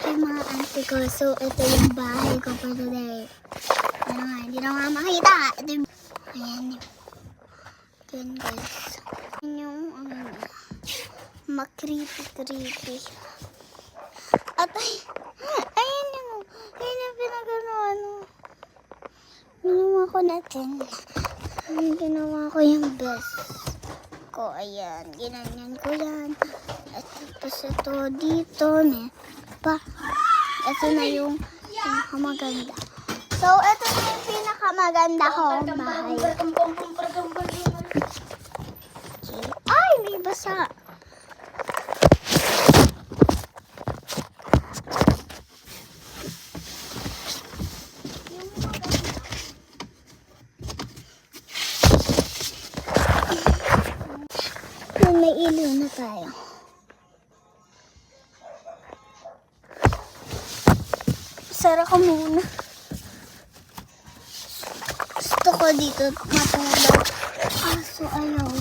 Yung mga auntie ko. So, ito yung bahay ko for today. Ano nga, hindi na nga makita. Ito yung... Ayan yung... Ayan guys. Ayan yung ano na. Ma-creepy. At ayan yung pinagano. Ginawa ko natin. Ginawa ko yung best ko. Ayan. Ginanyan ko yan. At tapos ito dito. Pa. Ito na yung pinakamaganda. So, ito na yung pinakamaganda kong bahay. Ay, may basa. Yan, may ilaw na tayo. Sara ka muna. Gusto ko dito matulog. Kaso ayaw.